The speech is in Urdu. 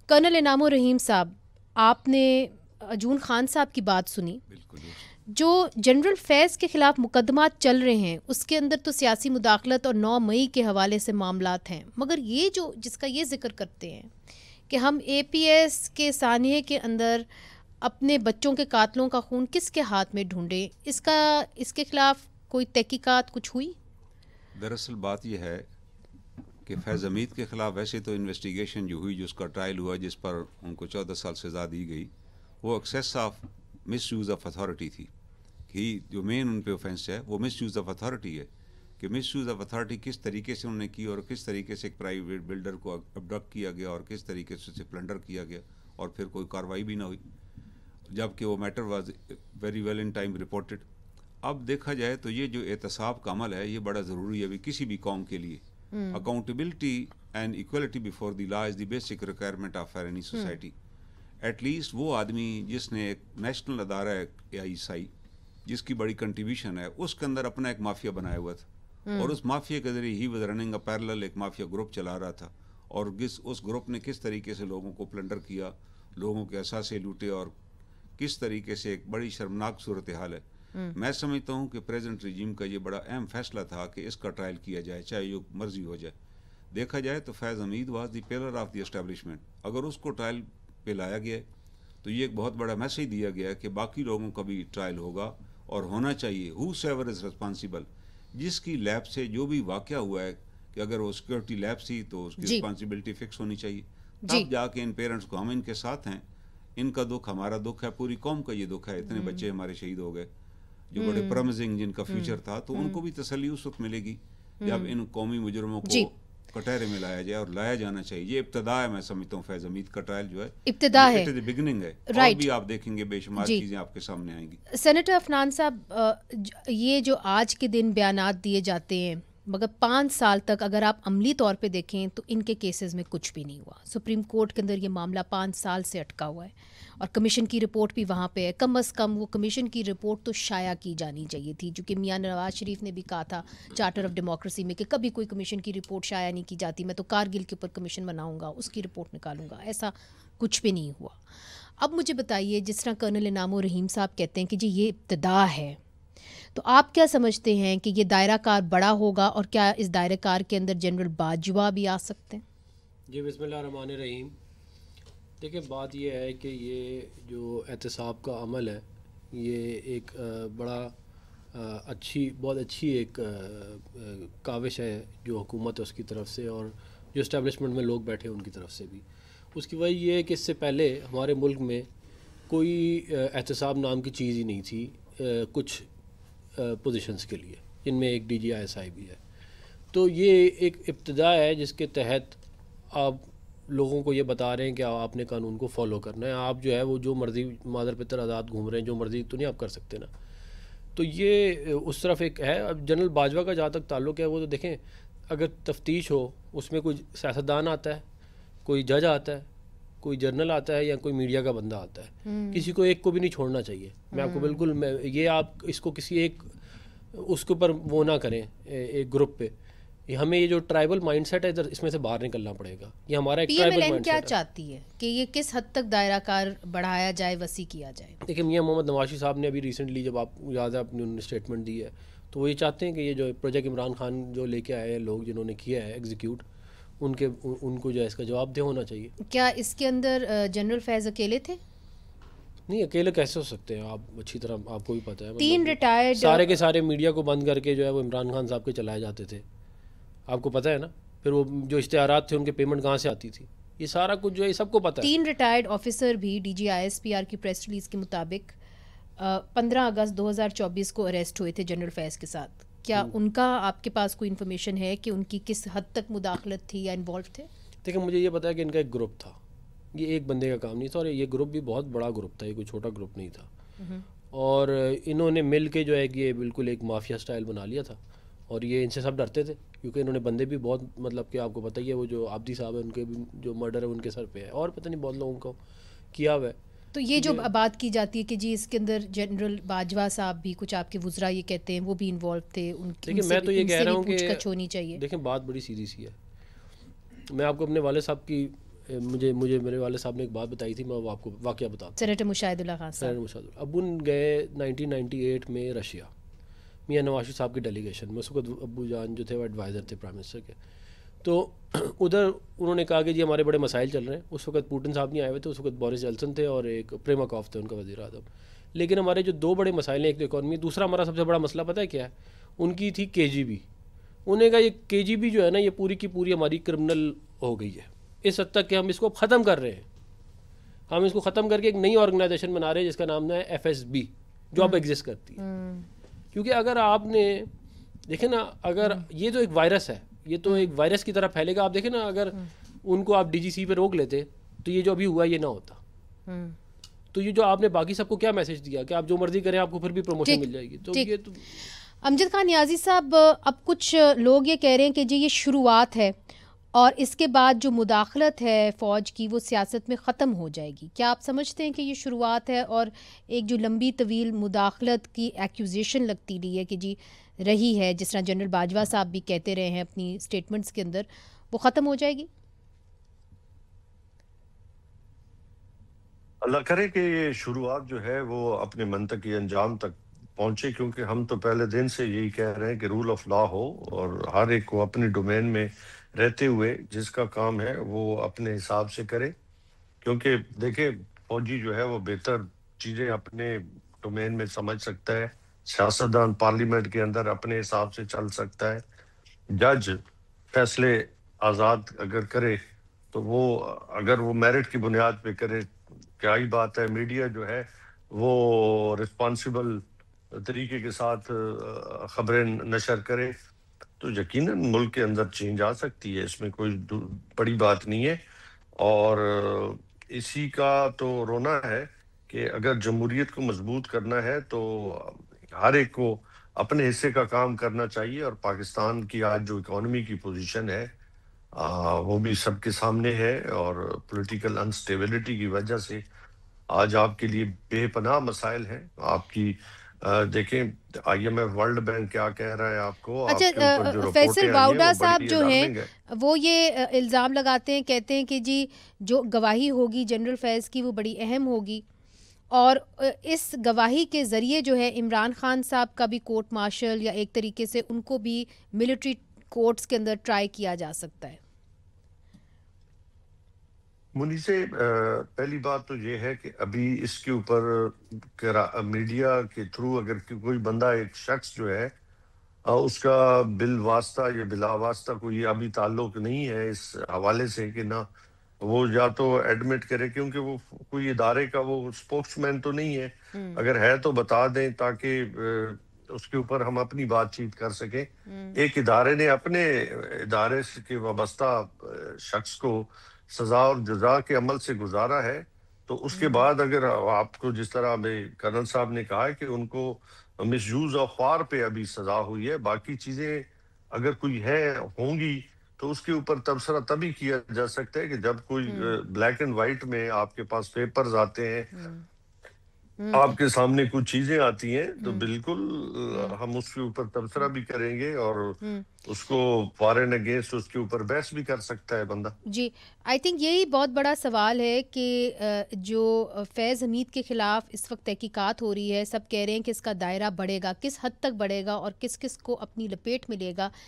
کرنل انعام الرحیم صاحب، آپ نے اجون خان صاحب کی بات سنی. جو جنرل فیض کے خلاف مقدمات چل رہے ہیں اس کے اندر تو سیاسی مداخلت اور 9 مئی کے حوالے سے معاملات ہیں، مگر یہ جو جس کا یہ ذکر کرتے ہیں کہ ہم اے پی ایس کے سانحے کے اندر اپنے بچوں کے قاتلوں کا خون کس کے ہاتھ میں ڈھونڈیں، اس کے خلاف کوئی تحقیقات کچھ ہوئی؟ دراصل بات یہ ہے کہ فیض حمید کے خلاف ویسے تو انویسٹیگیشن جو ہوئی، جو اس کا ٹرائل ہوا، جس پر ان کو 14 سال سزا دی گئی، وہ access of miss use of authority تھی. کہ جو مین ان پہ اوفینس ہے وہ مس یوز آف اتھارٹی ہے، کہ مس یوز آف اتھارٹی کس طریقے سے انہوں نے کی اور کس طریقے سے ایک پرائیویٹ بلڈر کو ابڈکٹ کیا گیا اور کس طریقے سے اسے پلنڈر کیا گیا اور پھر کوئی کارروائی بھی نہ ہوئی، جبکہ وہ matter was very well in time reported. اب دیکھا جائے تو یہ جو احتساب کا عمل ہے یہ بڑا ضروری ہے ابھی کسی بھی قوم کے لیے. Accountability and equality before the law is the basic requirement of any society. At least وہ آدمی جس نے ایک نیشنل ادارہ ہے ISI جس کی بڑی کنٹریبیوشن ہے، اس کے اندر اپنا ایک مافیا بنایا ہوا تھا اور اس مافیا کے ذریعے he was running a parallel ایک مافیا گروپ چلا رہا تھا، اور اس گروپ نے کس طریقے سے لوگوں کو پلنڈر کیا، لوگوں کے اثاثے لوٹے اور کس طریقے سے ایک بڑی شرمناک صورتحال ہے. میں سمجھتا ہوں کہ پریزنٹ رجیم کا یہ بڑا اہم فیصلہ تھا کہ اس کا ٹرائل کیا جائے چاہے جو مرضی ہو جائے. دیکھا جائے تو Faiz Hamid was the pillar of the establishment. اگر اس کو ٹرائل پہ لایا گیا تو یہ ایک بہت بڑا میسج دیا گیا کہ باقی لوگوں کا بھی ٹرائل ہوگا اور ہونا چاہیے. ہوس ایور از ریسپانسیبل، جس کی لیب سے جو بھی واقعہ ہوا ہے کہ اگر وہ سیکورٹی لیب سی تو اس کی رسپانسبلٹی فکس ہونی چاہیے. تب جا کے ان پیرنٹس کو، ہم ان کے ساتھ ہیں، ان کا دکھ ہمارا دکھ ہے، پوری قوم کا یہ دکھ ہے. اتنے بچے ہمارے شہید ہو گئے جو بڑے پرامزنگ جن کا فیوچر تھا، تو ان کو بھی تسلی اس وقت ملے گی جب ان قومی مجرموں کو کٹہرے میں لایا جائے، اور لایا جانا چاہیے. یہ ابتدا ہے، میں سمجھتا ہوں فیض حمید کا ٹرائل جو ہے ابتدا ہے، بگننگ ہے، اور بھی آپ دیکھیں گے بے شمار چیزیں آپ کے سامنے آئیں گی. سینیٹر عفنان صاحب، یہ جو آج کے دن بیانات دیے جاتے ہیں، مگر 5 سال تک اگر آپ عملی طور پہ دیکھیں تو ان کے کیسز میں کچھ بھی نہیں ہوا. سپریم کورٹ کے اندر یہ معاملہ 5 سال سے اٹکا ہوا ہے اور کمیشن کی رپورٹ بھی وہاں پہ ہے. کم از کم وہ کمیشن کی رپورٹ تو شائع کی جانی چاہیے تھی، جو کہ میاں نواز شریف نے بھی کہا تھا چارٹر آف ڈیموکریسی میں کہ کبھی کوئی کمیشن کی رپورٹ شائع نہیں کی جاتی، میں تو کارگل کے اوپر کمیشن بناؤں گا، اس کی رپورٹ نکالوں گا. ایسا کچھ بھی نہیں ہوا. اب مجھے بتائیے، جس طرح کرنل انعام الرحیم صاحب کہتے ہیں کہ جی یہ ابتدا ہے، تو آپ کیا سمجھتے ہیں کہ یہ دائرہ کار بڑا ہوگا اور کیا اس دائرہ کار کے اندر جنرل باجوہ بھی آ سکتے ہیں؟ جی بسم اللہ الرحمن الرحیم. دیکھیں بات یہ ہے کہ یہ جو احتساب کا عمل ہے یہ ایک بڑا بہت اچھی ایک کاوش ہے جو حکومت ہے اس کی طرف سے، اور جو اسٹیبلشمنٹ میں لوگ بیٹھے ان کی طرف سے بھی. اس کی وجہ یہ ہے کہ اس سے پہلے ہمارے ملک میں کوئی احتساب نام کی چیز ہی نہیں تھی کچھ پوزیشنز کے لیے، جن میں ایک DGI بھی ہے. تو یہ ایک ابتدا ہے جس کے تحت آپ لوگوں کو یہ بتا رہے ہیں کہ آپ نے قانون کو فالو کرنا ہے. آپ جو ہے وہ جو مرضی مادر پتر آزاد گھوم رہے ہیں، جو مرضی تو نہیں آپ کر سکتے نا. تو یہ اس طرف ایک ہے. اب جنرل باجوہ کا جہاں تک تعلق ہے، وہ تو دیکھیں اگر تفتیش ہو اس میں کوئی سیاستدان آتا ہے، کوئی جج آتا ہے، کوئی جرنل آتا ہے، یا کوئی میڈیا کا بندہ آتا ہے، کسی کو ایک کو بھی نہیں چھوڑنا چاہیے. میں آپ کو بالکل یہ آپ اس کو کسی ایک اس کے اوپر وہ نہ کریں ایک گروپ پہ. ہمیں یہ جو ٹرائبل مائنڈ سیٹ ہے اس میں سے باہر نکلنا پڑے گا. یہ ہمارا ایک ٹرائبل مائنڈ سیٹ ہے. کیا چاہتی ہے کہ یہ کس حد تک دائرہ کار بڑھایا جائے، وسیع کیا جائے؟ دیکھیں میاں محمد نواز شریف صاحب نے ابھی ریسنٹلی جب آپ یاد ہے اپنی انہوں نے اسٹیٹمنٹ دی ہے، تو وہ یہ چاہتے ہیں کہ یہ جو پروجیکٹ عمران خان جو لے کے آئے ہیں لوگ جنہوں نے کیا ہے ایگزیکیوٹ، ان کو جو ہے اس کا جواب دہ ہونا چاہیے. کیا اس کے اندر جنرل فیض اکیلے تھے؟ نہیں، اکیلے کیسے ہو سکتے ہیں؟ آپ اچھی طرح آپ کو بھی پتہ ہے 3 ریٹائرڈ سارے کے سارے میڈیا کو بند کر کے جو ہے وہ عمران خان صاحب کے چلائے جاتے تھے. آپ کو پتہ ہے نا. پھر وہ جو اشتہارات تھے ان کے پیمنٹ کہاں سے آتی تھی، یہ سارا کچھ جو ہے سب کو پتہ ہے. 3 ریٹائرڈ آفیسر بھی DG ISPR کی پریس ریلیز کے مطابق 15 اگست 2024 کو اریسٹ ہوئے تھے جنرل فیض کے ساتھ. کیا ان کا آپ کے پاس کوئی انفارمیشن ہے کہ ان کی کس حد تک مداخلت تھی یا انوالو تھے؟ دیکھیں مجھے یہ پتا ہے کہ ان کا ایک گروپ تھا، یہ ایک بندے کا کام نہیں تھا، اور یہ گروپ بھی بہت بڑا گروپ تھا، یہ کوئی چھوٹا گروپ نہیں تھا. اور انہوں نے مل کے جو ہے کہ یہ بالکل ایک مافیا سٹائل بنا لیا تھا. اور یہ ان سے سب ڈرتے تھے کیونکہ انہوں نے بندے بھی بہت، مطلب کہ آپ کو پتہ ہی ہے وہ جو عابدی صاحب ہیں ان کے بھی جو مرڈر ہے ان کے سر پہ ہے، اور پتہ نہیں بہت لوگوں کو کیا ہوا ہے. تو یہ جو بات کی جاتی ہے کہ جی اس کے اندر جنرل باجوہ صاحب بھی، کچھ آپ کے وزراء یہ کہتے ہیں وہ بھی انوالو تھے، ان کی میں تو یہ کہہ رہا ہوں کہ ہونی چاہیے. دیکھیں بات بڑی سیدھی سی ہے. میں آپ کو اپنے والد صاحب کی مجھے میرے والد صاحب نے ایک بات بتائی تھی، میں وہ آپ کو واقعہ بتاتا ہوں۔ سینیٹر مشاہد اللہ خان صاحب ابو گئے 1998 میں رشیا، میاں نواز شریف صاحب کی ڈیلیگیشن میں، اس وقت ابو جان جو تھے وہ ایڈوائزر تھے پرائم منسٹر کے، تو ادھر انہوں نے کہا کہ جی ہمارے بڑے مسائل چل رہے ہیں۔ اس وقت پوٹن صاحب نہیں آئے ہوئے تھے، اس وقت بورس جانسن تھے اور ایک پریماکوف تھے ان کا وزیر اعظم۔ لیکن ہمارے جو دو بڑے مسائل ہیں، ایک تو اکانومی، دوسرا ہمارا سب سے بڑا مسئلہ پتہ ہے کیا ہے؟ ان کی تھی KGB۔ انہوں نے کہا یہ KGB جو ہے نا، یہ پوری کی پوری ہماری کرمنل ہو گئی ہے، اس حد تک کہ ہم اس کو ختم کر رہے ہیں۔ ہم اس کو ختم کر کے ایک نئی آرگنائزیشن بنا رہے ہیں جس کا نام ہے FSB، جو اب ایگزسٹ کرتی ہے۔ کیونکہ اگر آپ نے دیکھیں نا، اگر یہ تو ایک وائرس ہے، یہ تو ایک وائرس کی طرح پھیلے گا۔ آپ دیکھیں نا، اگر ان کو آپ DGC پہ روک لیتے تو یہ جو ابھی ہوا یہ نہ ہوتا۔ تو یہ جو آپ نے باقی سب کو کیا میسج دیا کہ آپ جو مرضی کریں، آپ کو پھر بھی پروموشن مل جائے گی، تو یہ تو امجد خان نیازی صاحب، اب کچھ لوگ یہ کہہ رہے ہیں کہ جی یہ شروعات ہے اور اس کے بعد جو مداخلت ہے فوج کی وہ سیاست میں ختم ہو جائے گی۔ کیا آپ سمجھتے ہیں کہ یہ شروعات ہے اور ایک جو لمبی طویل مداخلت کی ایکیوزیشن لگتی رہی ہے کہ جی رہی ہے، جس طرح جنرل باجوہ صاحب بھی کہتے رہے ہیں اپنی سٹیٹمنٹس کے اندر، وہ ختم ہو جائے گی؟ اللہ کرے کہ یہ شروعات جو ہے وہ اپنے منطقی انجام تک پہنچے، کیونکہ ہم تو پہلے دن سے یہی کہہ رہے ہیں کہ رول آف لا ہو اور ہر ایک کو اپنے ڈومین میں رہتے ہوئے جس کا کام ہے وہ اپنے حساب سے کرے۔ کیونکہ دیکھیں، فوجی جو ہے وہ بہتر چیزیں اپنے ڈومین میں سمجھ سکتا ہے، سیاستدان پارلیمنٹ کے اندر اپنے حساب سے چل سکتا ہے، جج فیصلے آزاد اگر کرے تو وہ اگر وہ میرٹ کی بنیاد پہ کرے، کیا ہی بات ہے۔ میڈیا جو ہے وہ رسپانسیبل طریقے کے ساتھ خبریں نشر کرے تو یقیناً ملک کے اندر چینج آ سکتی ہے، اس میں کوئی بڑی بات نہیں ہے۔ اور اسی کا تو رونا ہے کہ اگر جمہوریت کو مضبوط کرنا ہے تو ہر ایک کو اپنے حصے کا کام کرنا چاہیے، اور پاکستان کی آج جو اکانومی کی پوزیشن ہے وہ بھی سب کے سامنے ہے، اور پولیٹیکل انسٹیبلٹی کی وجہ سے آج آپ کے لیے بے پناہ مسائل ہیں۔ آپ کی دیکھیں IMF ورلڈ بینک کیا کہہ رہا ہے آپ کو، آپ کے اوپر جو اچھا، رپورٹیں فیصل آئی ہیں واؤڈا وہ صاحب بڑی جو ہیں الارمنگ ہے۔ وہ یہ الزام لگاتے ہیں، کہتے ہیں کہ جی جو گواہی ہوگی جنرل فیض کی وہ بڑی اہم ہوگی، اور اس گواہی کے ذریعے جو ہے عمران خان صاحب کا بھی کورٹ مارشل یا ایک طریقے سے ان کو بھی ملٹری کورٹس کے اندر ٹرائی کیا جا سکتا ہے۔ منی سے پہلی بات تو یہ ہے کہ ابھی اس کے اوپر میڈیا کے تھرو اگر کوئی بندہ، ایک شخص جو ہے اس کا بالواسطہ یا بلا واسطہ کوئی ابھی تعلق نہیں ہے اس حوالے سے کہ نہ وہ یا تو ایڈمٹ کرے، کیونکہ وہ کوئی ادارے کا وہ اسپوکس مین تو نہیں ہے، اگر ہے تو بتا دیں تاکہ اس کے اوپر ہم اپنی بات چیت کر سکیں۔ ایک ادارے نے اپنے ادارے کے وابستہ شخص کو سزا اور جزا کے عمل سے گزارا ہے، تو اس کے بعد اگر آپ کو جس طرح کرنل صاحب نے کہا ہے کہ ان کو مس یوز آف پاور پہ ابھی سزا ہوئی ہے، باقی چیزیں اگر کوئی ہوں گی تو اس کے اوپر تبصرہ تبھی کیا جا سکتا ہے کہ جب کوئی بلیک اینڈ وائٹ میں آپ کے پاس پیپرز آتے ہیں، آپ کے سامنے کچھ چیزیں آتی ہیں، تو بالکل ہم اس کے اوپر تبصرہ بھی کریں گے اور اس کو فارن اگینسٹ اس کے اوپر بحث بھی کر سکتا ہے بندہ۔ جی، آئی تھنک یہی بہت بڑا سوال ہے کہ جو فیض حمید کے خلاف اس وقت تحقیقات ہو رہی ہے، سب کہہ رہے ہیں کہ اس کا دائرہ بڑھے گا، کس حد تک بڑھے گا اور کس کس کو اپنی لپیٹ میں لے گا۔